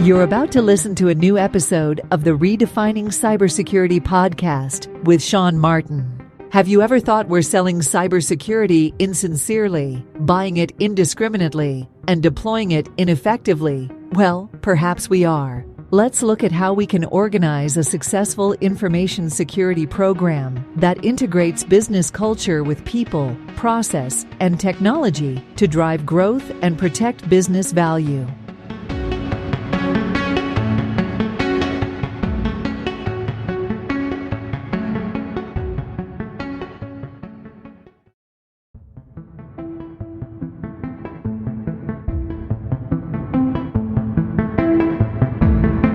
You're about to listen to a new episode of the Redefining Cybersecurity podcast with Sean Martin. Have you ever thought we're selling cybersecurity insincerely, buying it indiscriminately, and deploying it ineffectively? Well, perhaps we are. Let's look at how we can organize a successful information security program that integrates business culture with people, process, and technology to drive growth and protect business value.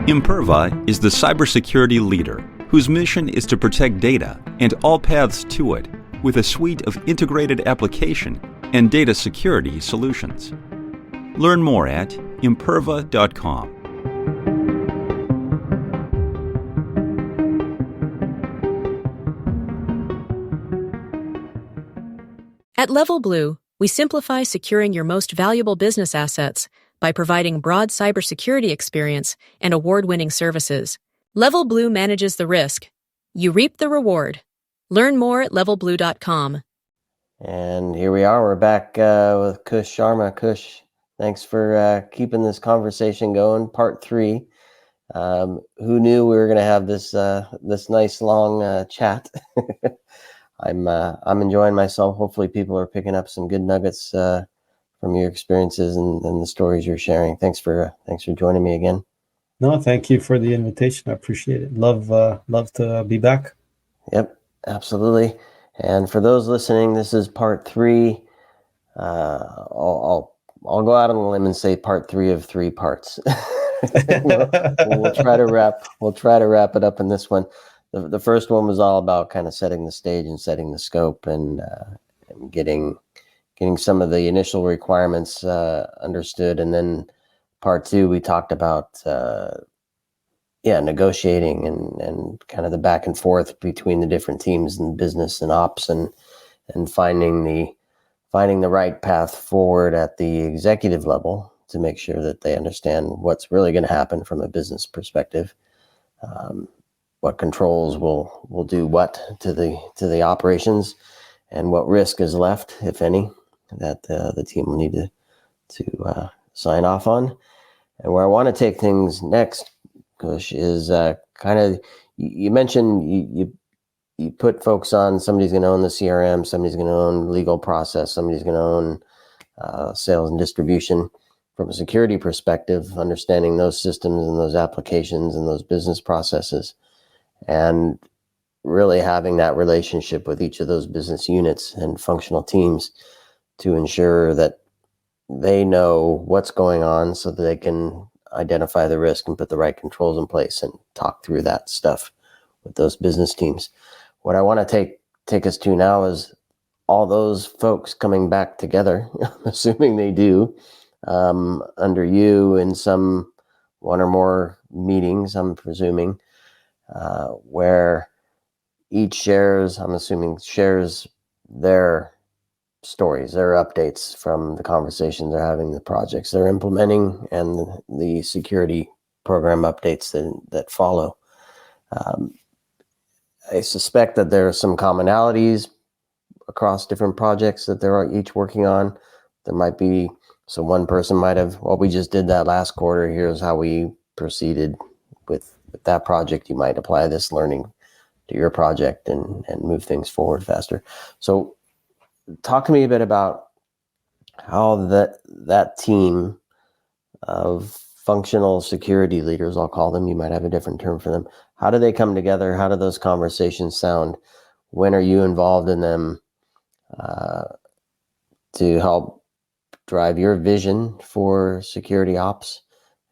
Imperva is the cybersecurity leader whose mission is to protect data and all paths to it with a suite of integrated application and data security solutions. Learn more at imperva.com. At Level Blue, we simplify securing your most valuable business assets by providing broad cybersecurity experience and award-winning services. Level Blue manages the risk. You reap the reward. Learn more at levelblue.com. And here we are. We're back with Kush Sharma. Kush, thanks for keeping this conversation going. Part 3. Who knew we were going to have this nice long chat? I'm enjoying myself. Hopefully, people are picking up some good nuggets from your experiences and the stories you're sharing. Thanks for joining me again. No, thank you for the invitation. I appreciate it. Love to be back. Yep, absolutely. And for those listening, this is part 3. I'll go out on a limb and say part 3 of 3 parts. we'll try to wrap it up in this one. The first one was all about kind of setting the stage and setting the scope and getting some of the initial requirements understood. And then part 2, we talked about negotiating and kind of the back and forth between the different teams and business and ops and finding the right path forward at the executive level to make sure that they understand what's really going to happen from a business perspective. What controls will do what to the operations, and what risk is left, if any, that the team will need to sign off on. And where I want to take things next, Kush, is kind of, you mentioned you put folks on, somebody's going to own the CRM, somebody's going to own legal process, somebody's going to own sales and distribution. From a security perspective, understanding those systems and those applications and those business processes, and really having that relationship with each of those business units and functional teams to ensure that they know what's going on so that they can identify the risk and put the right controls in place and talk through that stuff with those business teams. What I want to take us to now is all those folks coming back together, assuming they do, under you in some one or more meetings, I'm presuming, where each shares their stories, their updates from the conversations they're having, the projects they're implementing, and the security program updates that follow. I suspect that there are some commonalities across different projects that they're each working on. There might be, so one person might have, well, we just did that last quarter, here's how we proceeded with that project. You might apply this learning to your project and move things forward faster. So talk to me a bit about how that team of functional security leaders, I'll call them, you might have a different term for them. How do they come together? How do those conversations sound? When are you involved in them to help drive your vision for security ops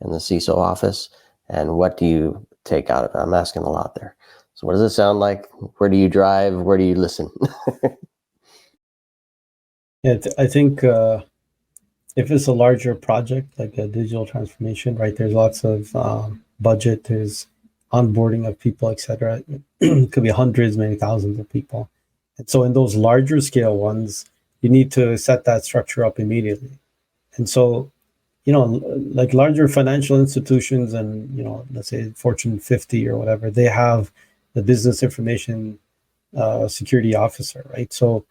and the CISO office? And what do you take out of it? I'm asking a lot there. So what does it sound like? Where do you drive? Where do you listen? Yeah, I think if it's a larger project, like a digital transformation, right, there's lots of budget, there's onboarding of people, etc. It could be hundreds, maybe thousands of people. And so in those larger scale ones, you need to set that structure up immediately. And so like larger financial institutions and, let's say Fortune 50 or whatever, they have the business information security officer, right? So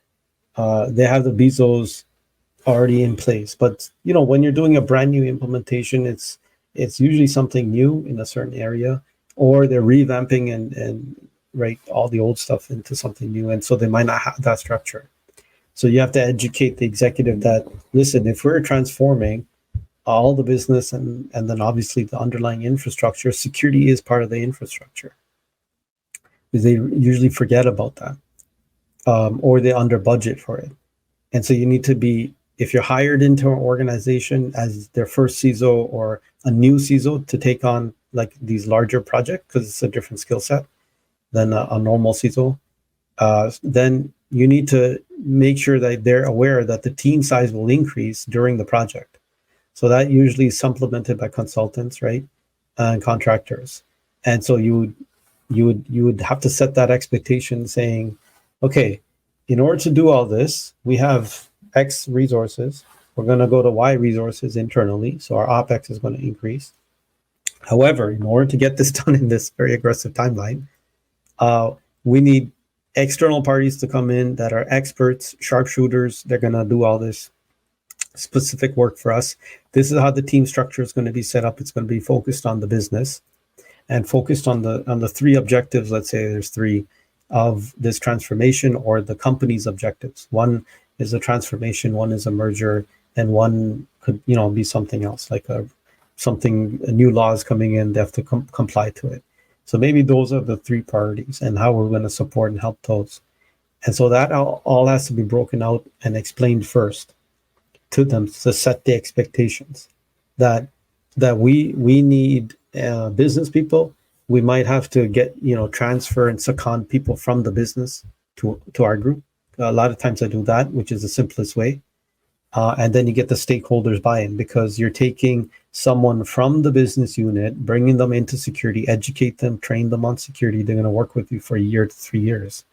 they have the BISOs already in place. But, when you're doing a brand new implementation, it's usually something new in a certain area, or they're revamping and right all the old stuff into something new. And so they might not have that structure. So you have to educate the executive that, listen, if we're transforming all the business and then obviously the underlying infrastructure, security is part of the infrastructure. Because they usually forget about that, or they under budget for it. And so you need to be, if you're hired into an organization as their first CISO or a new CISO to take on like these larger projects, because it's a different skill set than a normal CISO, then you need to make sure that they're aware that the team size will increase during the project. So that usually is supplemented by consultants, right, and contractors. And so you would have to set that expectation, saying, okay, in order to do all this, we have X resources. We're going to go to Y resources internally, so our OpEx is going to increase. However, in order to get this done in this very aggressive timeline, we need external parties to come in that are experts, sharpshooters. They're going to do all this specific work for us. This is how the team structure is going to be set up. It's going to be focused on the business and focused on the three objectives. Let's say there's three of this transformation, or the company's objectives. One is a transformation, one is a merger, and one could be something else, like a new laws coming in. They have to comply to it. So maybe those are the three priorities and how we're going to support and help those. And so that all has to be broken out and explained first to them to set the expectations that we need business people. We might have to get, transfer and second people from the business to our group. A lot of times I do that, which is the simplest way. And then you get the stakeholders buy-in, because you're taking someone from the business unit, bringing them into security, educate them, train them on security. They're going to work with you for a year to 3 years.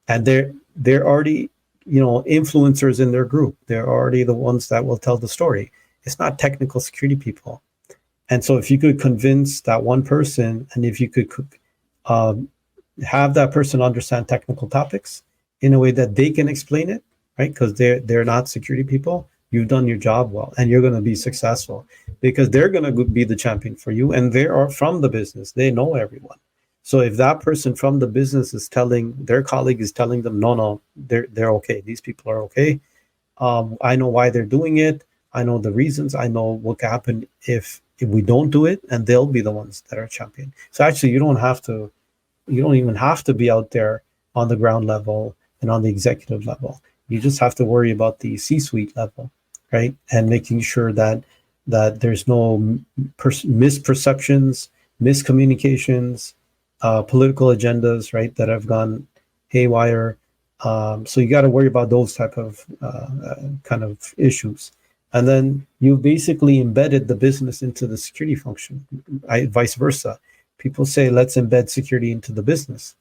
And they're already, influencers in their group. They're already the ones that will tell the story. It's not technical security people. And so if you could convince that one person, and if you could have that person understand technical topics in a way that they can explain it, right? Because they're not security people, you've done your job well, and you're going to be successful because they're going to be the champion for you, and they are from the business. They know everyone. So if that person from the business is telling their colleague is telling them, no, they're okay. These people are okay. I know why they're doing it. I know the reasons. I know what can happen if we don't do it, and they'll be the ones that are champion. So actually, you don't even have to be out there on the ground level and on the executive level. You just have to worry about the C-suite level, right? And making sure that there's no misperceptions, miscommunications, political agendas, right, that have gone haywire. So you got to worry about those type of kind of issues. And then you basically embedded the business into the security function, vice versa. People say, let's embed security into the business.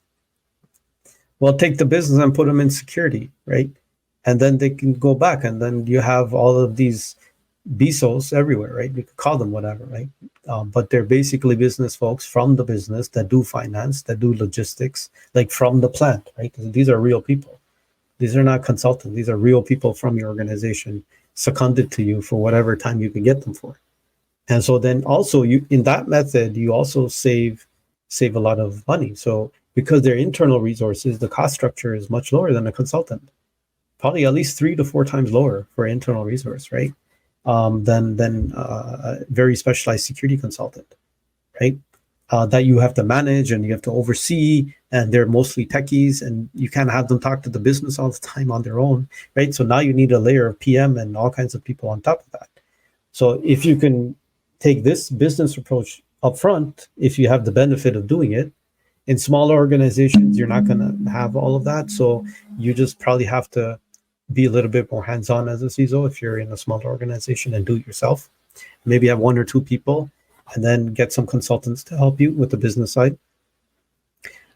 Well, take the business and put them in security, right? And then they can go back, and then you have all of these BISOs everywhere, right? You could call them whatever, right? But they're basically business folks from the business that do finance, that do logistics, like from the plant, right? These are real people. These are not consultants. These are real people from your organization seconded to you for whatever time you can get them for. And so then also you, in that method, you also save a lot of money. So because they're internal resources, the cost structure is much lower than a consultant, probably at least 3 to 4 times lower for an internal resource, right? Than a very specialized security consultant, right? That you have to manage and you have to oversee, and they're mostly techies, and you can't have them talk to the business all the time on their own, right? So now you need a layer of PM and all kinds of people on top of that. So if you can take this business approach up front, if you have the benefit of doing it, in smaller organizations, you're not going to have all of that. So you just probably have to be a little bit more hands-on as a CISO if you're in a smaller organization and do it yourself. Maybe have 1 or 2 people, and then get some consultants to help you with the business side.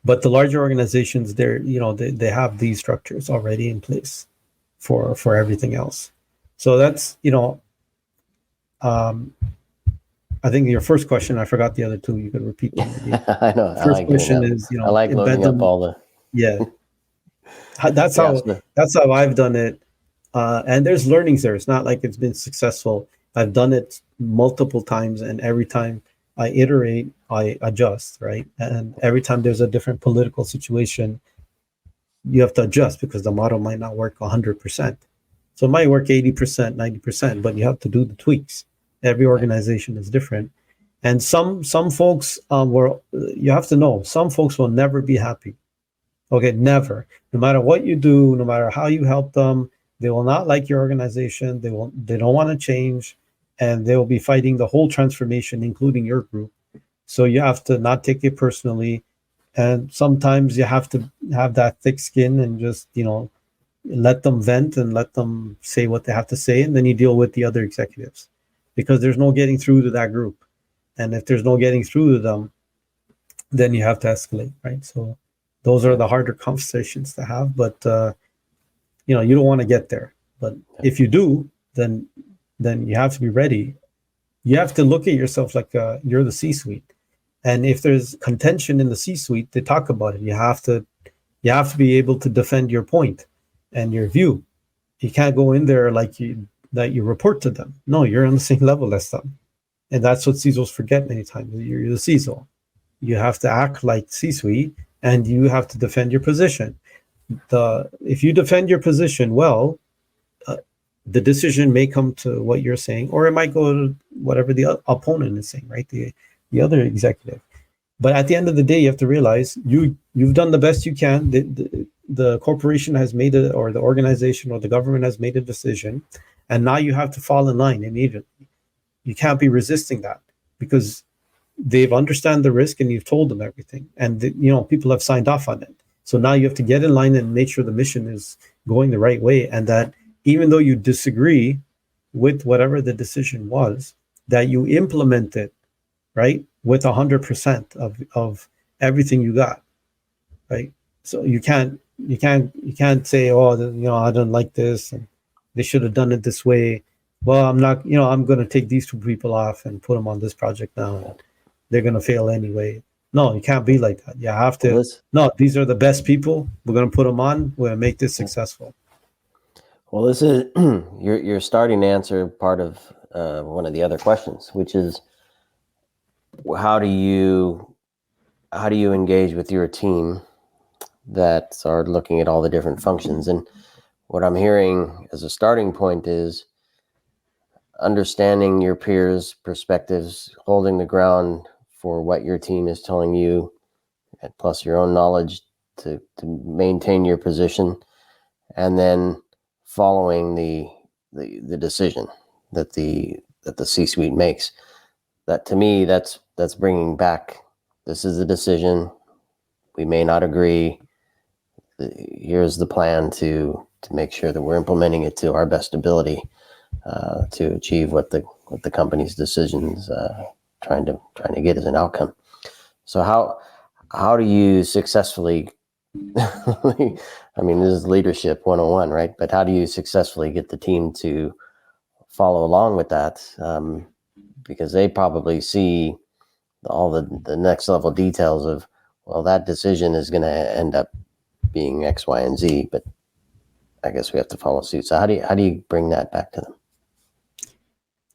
But the larger organizations, they have these structures already in place for everything else. So that's, I think your first question, I forgot the other two. You could repeat them. I know. I First like doing question that. is, I like embed loading up them. all the. Yeah, that's Yeah, how I've done it. And there's learnings there. It's not like it's been successful. I've done it multiple times, and every time I iterate, I adjust, right? And every time there's a different political situation, you have to adjust because the model might not work 100%. So it might work 80%, 90%, but you have to do the tweaks. Every organization is different. And some folks you have to know, some folks will never be happy. Okay, never. No matter what you do, no matter how you help them, they will not like your organization. They don't want to change, and they will be fighting the whole transformation, including your group. So you have to not take it personally. And sometimes you have to have that thick skin and just, let them vent and let them say what they have to say. And then you deal with the other executives because there's no getting through to that group. And if there's no getting through to them, then you have to escalate, right? So those are the harder conversations to have, but you don't want to get there. But if you do, then you have to be ready. You have to look at yourself like you're the C-suite. And if there's contention in the C-suite, they talk about it. You have to be able to defend your point and your view. You can't go in there like you report to them. No, you're on the same level as them. And that's what CISOs forget many times. You're the CISO. You have to act like C-suite, and you have to defend your position. If you defend your position well, the decision may come to what you're saying, or it might go to whatever the opponent is saying, right? The other executive. But at the end of the day, you have to realize you've done the best you can. The corporation has made it, or the organization or the government has made a decision, and now you have to fall in line immediately. You can't be resisting that because they've understand the risk and you've told them everything, and people have signed off on it. So now you have to get in line and make sure the mission is going the right way, and that even though you disagree with whatever the decision was, that you implement it, right, with 100% of everything you got, right? So you can't say, I don't like this, and they should have done it this way. Well, I'm not, I'm going to take these two people off and put them on this project now, and they're going to fail anyway. No, you can't be like that. You have to. No, these are the best people. We're going to put them on. We're going to make this successful. Well, this is you're starting to answer part of one of the other questions, which is how do you engage with your team that are looking at all the different functions? And what I'm hearing as a starting point is understanding your peers' perspectives, holding the ground for what your team is telling you, plus your own knowledge to maintain your position, and then following the decision that the C-suite makes. That, to me, that's bringing back, this is the decision. We may not agree. Here's the plan to make sure that we're implementing it to our best ability to achieve what the company's decisions trying to get as an outcome. So how do you successfully I mean, this is leadership 101, right? But how do you successfully get the team to follow along with that? Because they probably see all the next level details of, well, that decision is going to end up being X, Y, and Z, but I guess we have to follow suit. So how do you bring that back to them?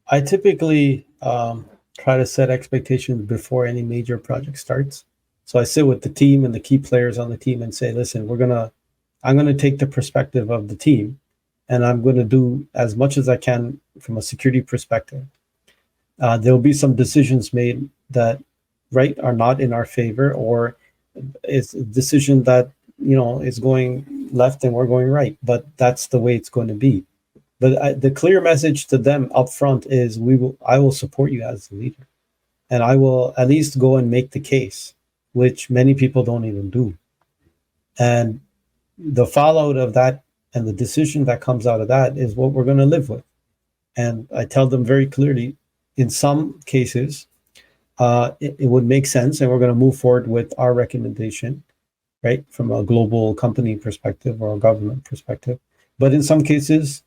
I typically try to set expectations before any major project starts. So I sit with the team and the key players on the team and say, listen, I'm going to take the perspective of the team, and I'm going to do as much as I can from a security perspective. There'll be some decisions made that, right, are not in our favor, or it's a decision that, is going left and we're going right, but that's the way it's going to be. But the clear message to them up front is I will support you as the leader, and I will at least go and make the case, which many people don't even do. And the fallout of that and the decision that comes out of that is what we're going to live with. And I tell them very clearly, in some cases, it would make sense, and we're going to move forward with our recommendation, right, from a global company perspective or a government perspective. But in some cases,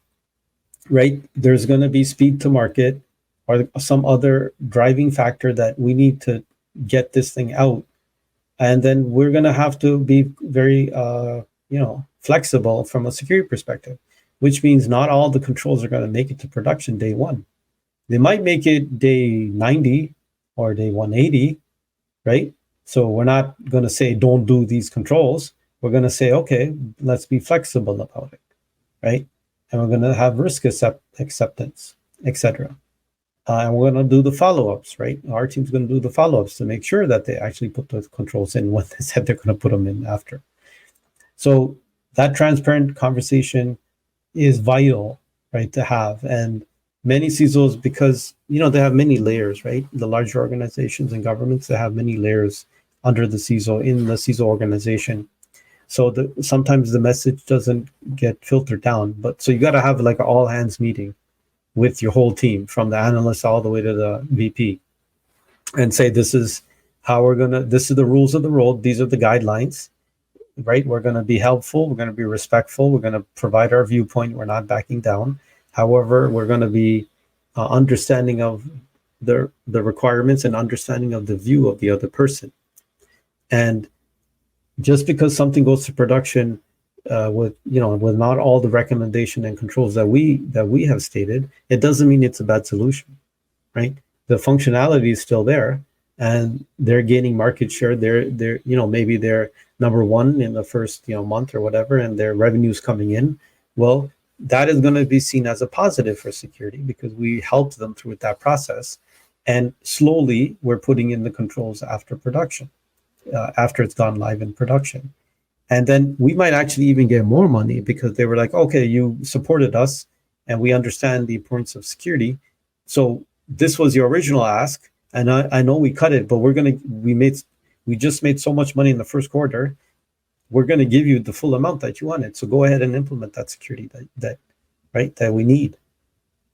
right, there's going to be speed to market, or some other driving factor that we need to get this thing out. And then we're going to have to be very, flexible from a security perspective, which means not all the controls are going to make it to production day one. They might make it day 90 or day 180, right? So we're not going to say, don't do these controls. We're going to say, okay, let's be flexible about it, right? And we're going to have risk acceptance, etc. And we're going to do the follow-ups, right? Our team's going to do the follow-ups to make sure that they actually put the controls in when they said they're going to put them in after. So that transparent conversation is vital, right, to have. And many CISOs, because, they have many layers, right? The larger organizations and governments, they have many layers under the CISO, in the CISO organization. So sometimes the message doesn't get filtered down. But so you got to have like an all hands meeting with your whole team, from the analyst all the way to the VP, and say, this is the rules of the road. These are the guidelines, right? We're going to be helpful. We're going to be respectful. We're going to provide our viewpoint. We're not backing down. However, we're going to be understanding of the requirements and understanding of the view of the other person. And just because something goes to production with not all the recommendation and controls that we have stated, it doesn't mean it's a bad solution, right? The functionality is still there, and they're gaining market share. They're maybe they're number one in the first month or whatever, and their revenue's coming in. Well, that is going to be seen as a positive for security because we helped them through that process, and slowly we're putting in the controls after production, after it's gone live in production. And then we might actually even get more money because they were like, okay, you supported us and we understand the importance of security. So this was your original ask. And I know we cut it, but we just made so much money in the first quarter. We're going to give you the full amount that you wanted. So go ahead and implement that security that we need.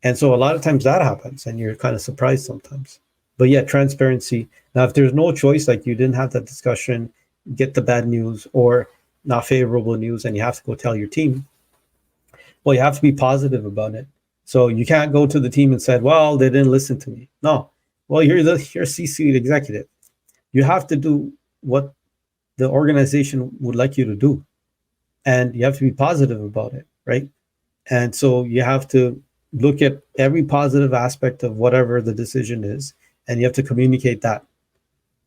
And so a lot of times that happens and you're kind of surprised sometimes. But yeah, transparency. Now, if there's no choice, like you didn't have that discussion, get the bad news or not favorable news, and you have to go tell your team, well, you have to be positive about it. So you can't go to the team and say, well, they didn't listen to me. No. Well, you're C-suite executive. You have to do what the organization would like you to do. And you have to be positive about it, right? And so you have to look at every positive aspect of whatever the decision is, and you have to communicate that.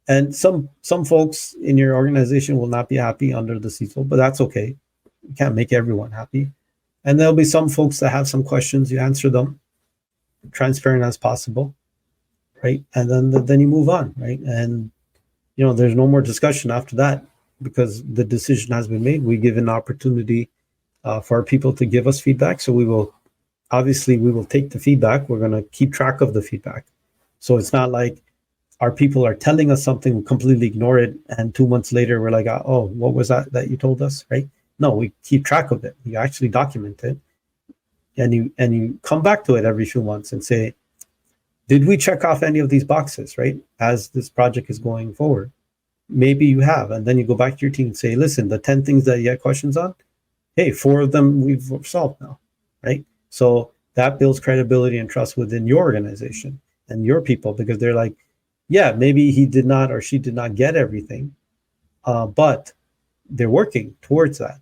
And some folks in your organization will not be happy under the CISO, but that's okay. You can't make everyone happy. And there'll be some folks that have some questions. You answer them transparent as possible, right? And then you move on, right? And there's no more discussion after that because the decision has been made. We give an opportunity for our people to give us feedback. So we will take the feedback. We're going to keep track of the feedback. So it's not like our people are telling us something, we completely ignore it, and 2 months later we're like, oh, what was that you told us, right? No, we keep track of it. You actually document it, and you come back to it every few months and say, did we check off any of these boxes, right? As this project is going forward, maybe you have, and then you go back to your team and say, listen, the 10 things that you had questions on, hey, 4 of them we've solved now, right? So that builds credibility and trust within your organization and your people, because they're like, yeah, maybe he did not or she did not get everything, but they're working towards that.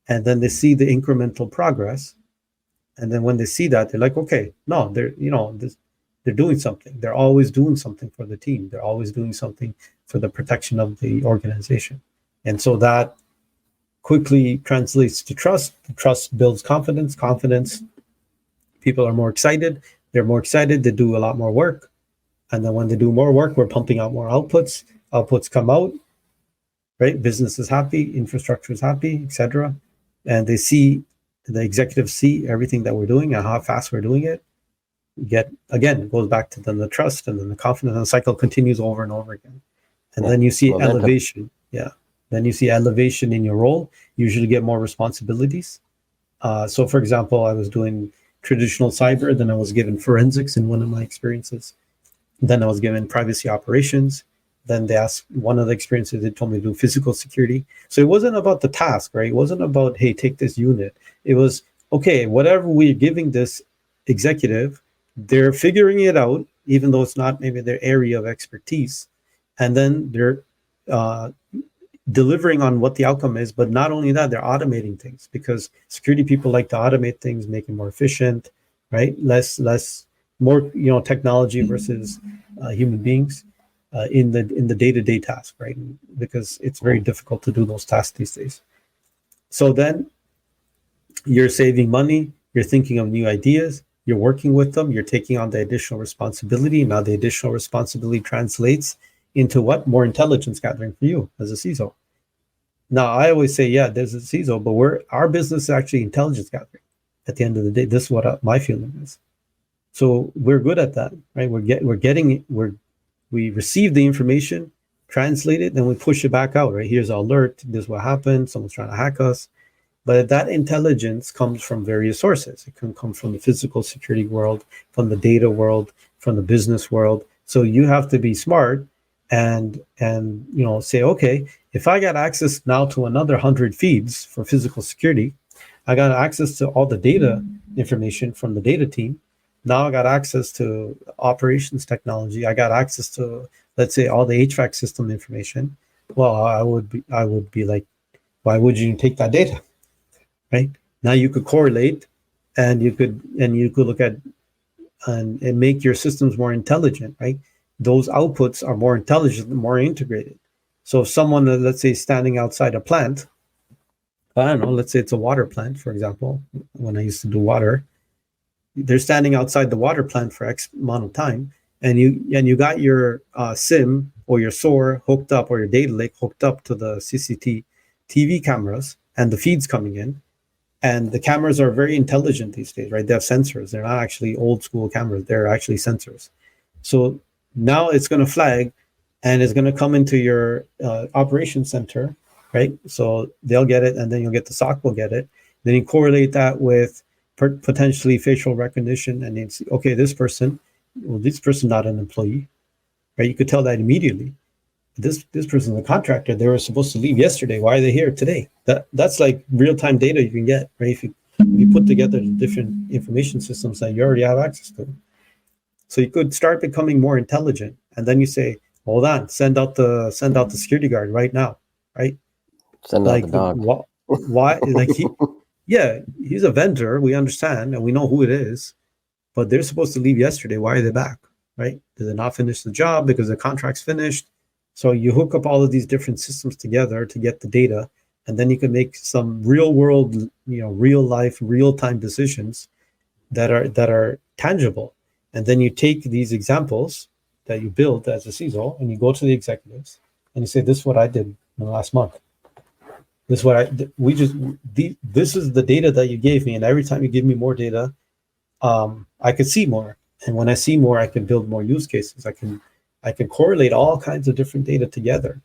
And then they see the incremental progress. And then when they see that, they're like, okay, no, they're doing something. They're always doing something for the team. They're always doing something for the protection of the organization. And so that quickly translates to trust. Trust builds confidence. Confidence, people are more excited. They're more excited. They do a lot more work. And then when they do more work, we're pumping out more outputs. Outputs come out, right? Business is happy, infrastructure is happy, etc. And the executives see everything that we're doing and how fast we're doing it. It goes back to then the trust, and then the confidence, and the cycle continues over and over again. And then you see elevation. Yeah. Then you see elevation in your role. You usually get more responsibilities. So for example, I was doing traditional cyber, then I was given forensics in one of my experiences. Then I was given privacy operations. Then they asked, one of the experiences, they told me to do physical security. So it wasn't about the task, right? It wasn't about, hey, take this unit. It was, okay, whatever we're giving this executive, they're figuring it out. even though it's not maybe their area of expertise. And then they're delivering on what the outcome is. But not only that, they're automating things, because security people like to automate things, make it more efficient, right? More technology versus human beings in the day-to-day task, right? Because it's very difficult to do those tasks these days. So then you're saving money, you're thinking of new ideas, you're working with them, you're taking on the additional responsibility. Now the additional responsibility translates into what? More intelligence gathering for you as a CISO. Now I always say, yeah, there's a CISO, but our business is actually intelligence gathering. At the end of the day, this is what my feeling is. So we're good at that, right? We receive the information, translate it, then we push it back out, right? Here's an alert, this is what happened, someone's trying to hack us. But that intelligence comes from various sources. It can come from the physical security world, from the data world, from the business world. So you have to be smart and say, okay, if I got access now to another 100 feeds for physical security, I got access to all the data information from the data team. Now I got access to operations technology. I got access to, let's say, all the HVAC system information. Well, I would be like, why would you take that data? Right? Now you could correlate, and you could look at and make your systems more intelligent, right? Those outputs are more intelligent, more integrated. So if someone, let's say, standing outside a plant, I don't know, let's say it's a water plant, for example, when I used to do water, they're standing outside the water plant for X amount of time, and you got your SIM or your SOAR hooked up, or your data lake hooked up to the CCTV cameras, and the feeds coming in. And the cameras are very intelligent these days, right? They have sensors. They're not actually old school cameras. They're actually sensors. So now it's going to flag, and it's going to come into your operations center, right? So they'll get it, and then you'll get the SOC will get it. Then you correlate that with potentially facial recognition, and it's okay, this person not an employee, right? You could tell that immediately. This person's a contractor. They were supposed to leave yesterday. Why are they here today? That's like real-time data you can get, right? If you put together the different information systems that you already have access to. So you could start becoming more intelligent, and then you say, hold on, send out the security guard right now, right? Send out the dog. Why? Like he's a vendor. We understand, and we know who it is, but they're supposed to leave yesterday. Why are they back, right? Did they not finish the job because the contract's finished? So you hook up all of these different systems together to get the data, and then you can make some real world, real life, real time decisions that are tangible. And then you take these examples that you build as a CISO, and you go to the executives and you say, this is what I did in the last month. This is what this is the data that you gave me. And every time you give me more data, I could see more. And when I see more, I can build more use cases. I can correlate all kinds of different data together.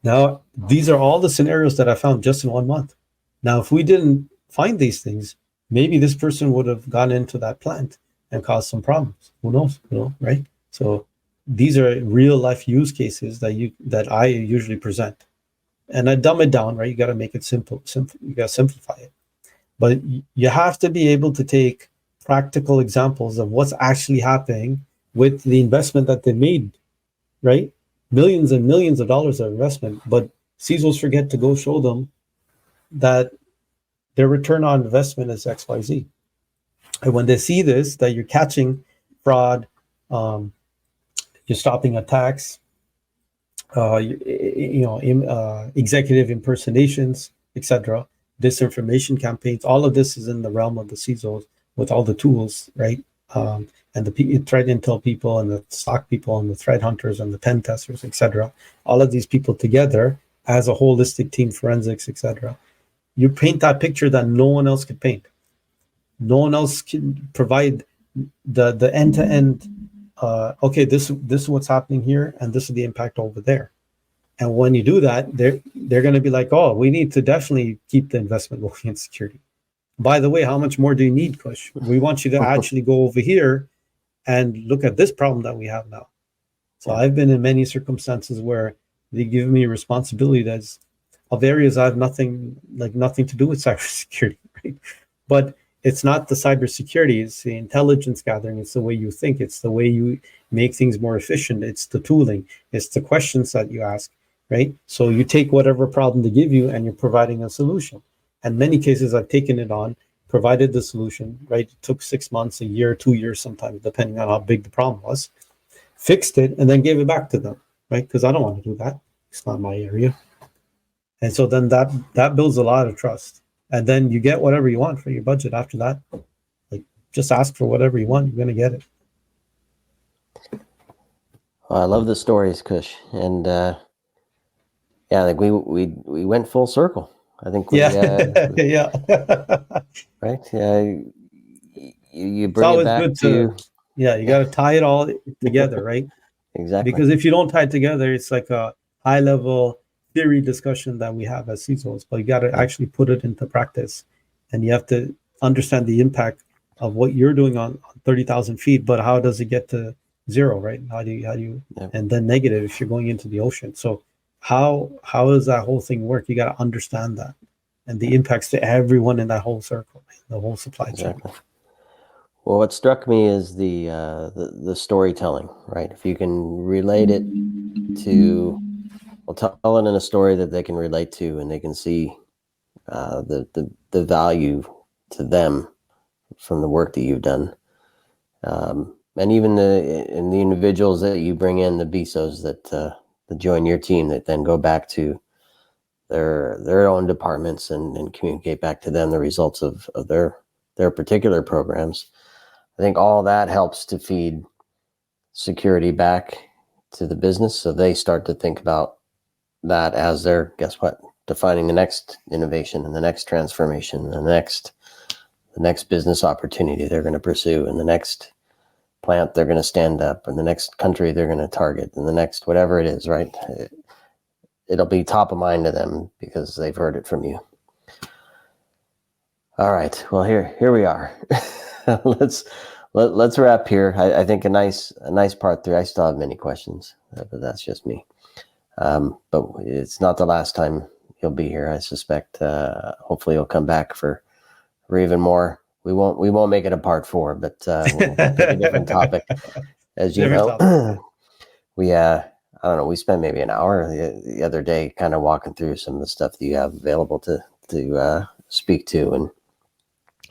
Now, these are all the scenarios that I found just in 1 month. Now, if we didn't find these things, maybe this person would have gone into that plant and caused some problems. Who knows? Right? So these are real life use cases that I usually present. And I dumb it down, right? You got to make it simple. You got to simplify it. But you have to be able to take practical examples of what's actually happening with the investment that they made, right? Millions and millions of dollars of investment, but CISOs forget to go show them that their return on investment is XYZ. And when they see this, that you're catching fraud, you're stopping attacks, executive impersonations, etc., disinformation campaigns, all of this is in the realm of the CISOs with all the tools, right? And the threat intel people and the SOC people and the threat hunters and the pen testers, etc. All of these people together as a holistic team, forensics, etc. You paint that picture that no one else could paint. No one else can provide the end-to-end. Okay, this is what's happening here, and this is the impact over there. And when you do that, they're going to be like, oh, we need to definitely keep the investment going in security. By the way, how much more do you need, Kush? We want you to actually go over here and look at this problem that we have now. So I've been in many circumstances where they give me responsibility that's of areas I have nothing to do with cybersecurity, right? But it's not the cybersecurity, it's the intelligence gathering, it's the way you think, it's the way you make things more efficient, it's the tooling, it's the questions that you ask, right? So you take whatever problem they give you and you're providing a solution. And many cases I've taken it on, provided the solution, right? It took 6 months, a year, 2 years sometimes, depending on how big the problem was, fixed it, and then gave it back to them, right? Because I don't want to do that. It's not my area. And so then that builds a lot of trust. And then you get whatever you want for your budget after that. Like, just ask for whatever you want, you're going to get it. Well, I love the stories, Kush. And yeah, like we went full circle. I think we, yeah. right? Yeah, you bring It's always it back good to yeah, you got to tie it all together, right? exactly. Because if you don't tie it together, it's like a high level theory discussion that we have as CISOs, but you got to actually put it into practice, and you have to understand the impact of what you're doing on 30,000 feet, but how does it get to zero, right? How do you, and then negative if you're going into the ocean. So how does that whole thing work? You got to understand that and the impacts to everyone in that whole circle, the whole supply chain. Well, what struck me is the storytelling, right? If you can relate it to, well, tell it in a story that they can relate to, and they can see the value to them from the work that you've done, and even the individuals that you bring in, the BISOs that join your team, that then go back to their own departments and communicate back to them the results of their particular programs. I think all that helps to feed security back to the business, so they start to think about that as they're, guess what, defining the next innovation and the next transformation and the next business opportunity they're going to pursue, and the next plant they're going to stand up, and the next country they're going to target, and the next whatever it is, right? It'll be top of mind to them because they've heard it from you. All right, well, here we are. Let's wrap here. I think a nice part 3. I still have many questions, but that's just me. But it's not the last time you'll be here. I suspect. Hopefully, you'll come back for even more. We won't make it a part 4, but we'll pick a different topic. As you know, we I don't know. We spent maybe an hour the other day, kind of walking through some of the stuff that you have available to speak to, and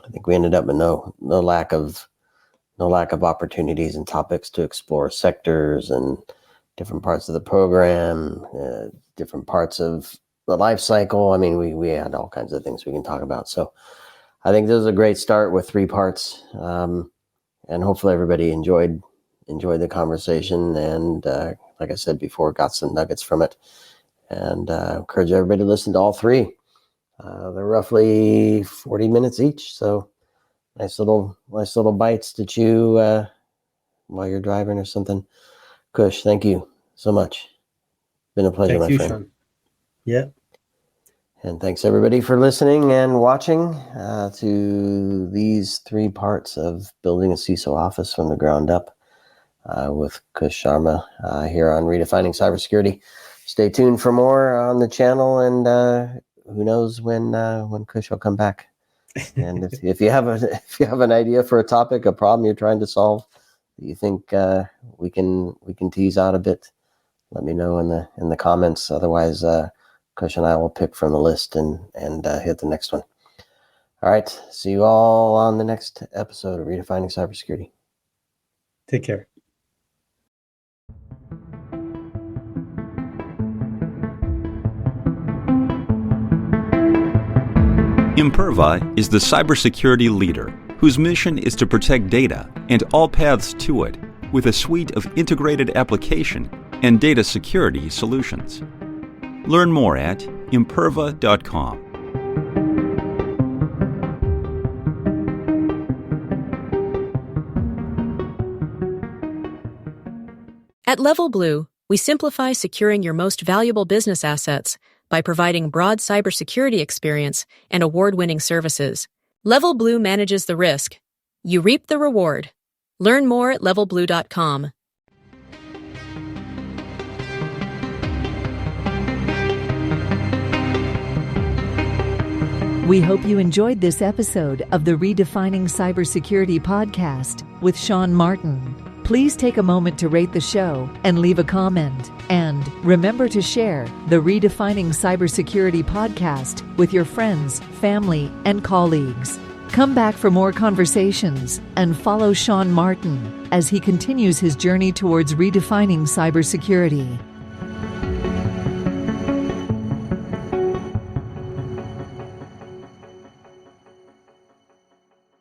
I think we ended up with no lack of opportunities and topics to explore sectors and different parts of the program, different parts of the life cycle. I mean, we had all kinds of things we can talk about. So I think this is a great start with 3 parts, and hopefully everybody enjoyed the conversation, and like I said before, got some nuggets from it, and encourage everybody to listen to all 3. They're roughly 40 minutes each, so nice little bites to chew while you're driving or something. Kush, thank you so much. Been a pleasure, my friend. Sean. Yeah. And thanks everybody for listening and watching to these 3 parts of building a CISO office from the ground up with Kush Sharma here on Redefining Cybersecurity. Stay tuned for more on the channel, and who knows when Kush will come back. And if you have an idea for a topic, a problem you're trying to solve that you think we can tease out a bit, let me know in the comments. Otherwise, Kush and I will pick from the list and hit the next one. All right. See you all on the next episode of Redefining Cybersecurity. Take care. Imperva is the cybersecurity leader whose mission is to protect data and all paths to it with a suite of integrated application and data security solutions. Learn more at imperva.com. At Level Blue, we simplify securing your most valuable business assets by providing broad cybersecurity experience and award-winning services. Level Blue manages the risk. You reap the reward. Learn more at levelblue.com. We hope you enjoyed this episode of the Redefining Cybersecurity podcast with Sean Martin. Please take a moment to rate the show and leave a comment. And remember to share the Redefining Cybersecurity podcast with your friends, family, and colleagues. Come back for more conversations and follow Sean Martin as he continues his journey towards redefining cybersecurity.